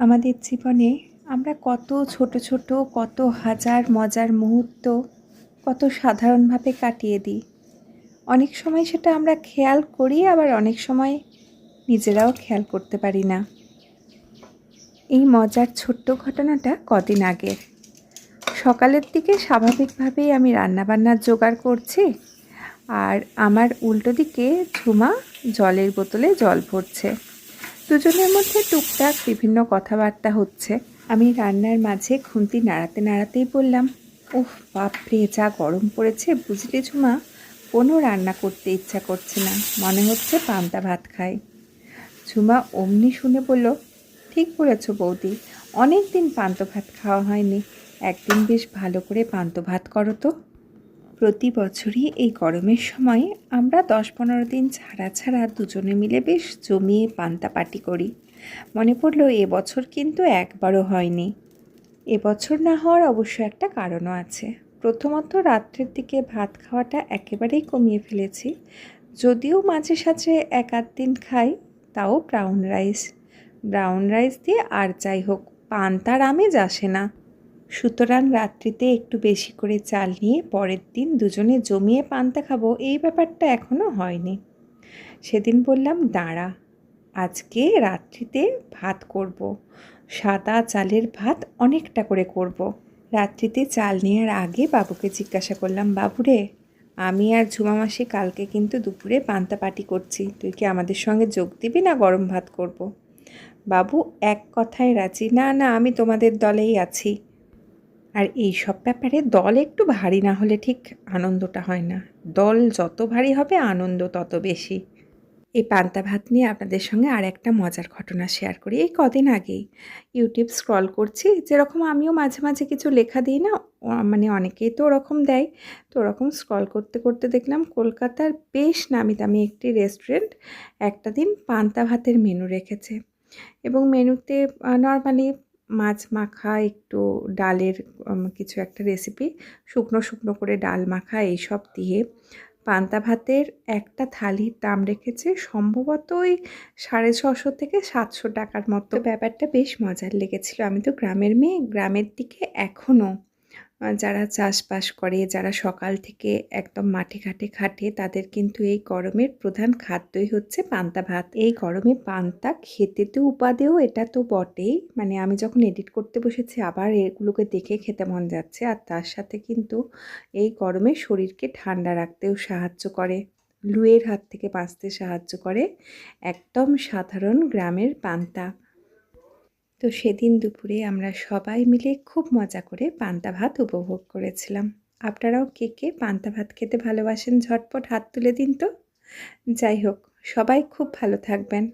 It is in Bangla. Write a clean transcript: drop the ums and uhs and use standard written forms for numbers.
আমাদের জীবনে আমরা কত ছোট ছোট কত হাজার মজার মুহূর্ত কত সাধারণভাবে কাটিয়ে দিই। অনেক সময় সেটা আমরা খেয়াল করি, আবার অনেক সময় নিজেরাও খেয়াল করতে পারি না। এই মজার ছোট্ট ঘটনাটা কদিন আগের। সকালের দিকে স্বাভাবিকভাবেই আমি রান্নাবান্নার জোগাড় করছি, আর আমার উল্টো দিকে ঝুমা জলের বোতলে জল ভরছে। দুজনের মধ্যে টুকটাক বিভিন্ন কথাবার্তা হচ্ছে। আমি রান্নার মাঝে খুন্তি নাড়াতে নাড়াতেই বললাম, উফ বাপরে, যা গরম পড়েছে বুঝলি ঝুমা, কোনো রান্না করতে ইচ্ছা করছে না, মনে হচ্ছে পান্তা ভাত খাই। ঝুমা অমনি শুনে বলল, ঠিক বলেছ বৌদি, অনেক দিন পান্তা ভাত খাওয়া হয়নি, একদিন বেশ ভালো করে পান্তা ভাত করো তো। প্রতি বছরই এই গরমের সময় আমরা 10-15 দিন ছাড়া ছাড়া দুজনে মিলে বেশ জমিয়ে পান্তা পার্টি করি। মনে পড়ল এবছর কিন্তু একবারও হয়নি। এবছর না হওয়ার অবশ্য একটা কারণও আছে। প্রথমত, রাত্রের দিকে ভাত খাওয়াটা একেবারেই কমিয়ে ফেলেছি। যদিও মাঝে সাঝে এক আধ দিন খাই, তাও ব্রাউন রাইস দিয়ে, আর যাই হোক পান্তার আমেজ আসে না। সুতরাং রাত্রিতে একটু বেশি করে চাল নিয়ে পরের দিন দুজনে জমিয়ে পান্তা খাবো, এই ব্যাপারটা এখনও হয়নি। সেদিন বললাম, দাঁড়া, আজকে রাত্রিতে ভাত করব, সাদা চালের ভাত অনেকটা করে করব। রাত্রিতে চাল নেওয়ার আগে বাবুকে জিজ্ঞাসা করলাম, বাবুরে, আমি আর ঝুমা মাসি কালকে কিন্তু দুপুরে পান্তা পার্টি করছি, তুই কি আমাদের সঙ্গে যোগ দিবি না গরম ভাত করব? বাবু এক কথায় রাজি, না না, আমি তোমাদের দলেই আছি। আর এই সব ব্যাপারে দল একটু ভারী না হলে ঠিক আনন্দটা হয় না। দল যত ভারী হবে আনন্দ তত বেশি। এই পান্তা ভাত নিয়ে আপনাদের সঙ্গে আর একটা মজার ঘটনা শেয়ার করি। এই কদিন আগেই ইউটিউব স্ক্রল করছি, যেরকম আমিও মাঝে মাঝে কিছু লেখা দিই না, মানে অনেকেই তো ওরকম দেয়। তো ওরকম স্ক্রল করতে করতে দেখলাম কলকাতার বেশ নামি দামি একটি রেস্টুরেন্ট একটা দিন পান্তা ভাতের মেনু রেখেছে, এবং মেনুতে নর্মালি মাছ মাখা, একটু ডালের কিছু একটা রেসিপি, শুকনো শুকনো করে ডাল মাখা এইসব দিয়ে পান্তা ভাতের একটা থালির দাম রেখেছে সম্ভবত ওই 650 থেকে 700 টাকার মতো। ব্যাপারটা বেশ মজার লেগেছিল। আমি তো গ্রামের মেয়ে, গ্রামের দিকে এখনও যারা চাষবাস করে, যারা সকাল থেকে একদম মাঠে ঘাটে খাটে, তাদের কিন্তু এই গরমের প্রধান খাদ্যই হচ্ছে পান্তা ভাত। এই গরমে পান্তা খেতে তো উপাদেয়, এটা তো বটেই। মানে আমি যখন এডিট করতে বসেছি আবার এগুলোকে দেখে খেতে মন যাচ্ছে। আর তার সাথে কিন্তু এই গরমে শরীরকে ঠান্ডা রাখতেও সাহায্য করে, লুয়ের হাত থেকে বাঁচতে সাহায্য করে একদম সাধারণ গ্রামের পান্তা। তো সেদিন দুপুরে আমরা সবাই মিলে খুব মজা করে পান্তা ভাত উপভোগ করেছিলাম। আপনারাও কে কে পান্তা ভাত খেতে ভালোবাসেন ঝটপট হাত তুলে দিন তো। যাই হোক, সবাই খুব ভালো থাকবেন।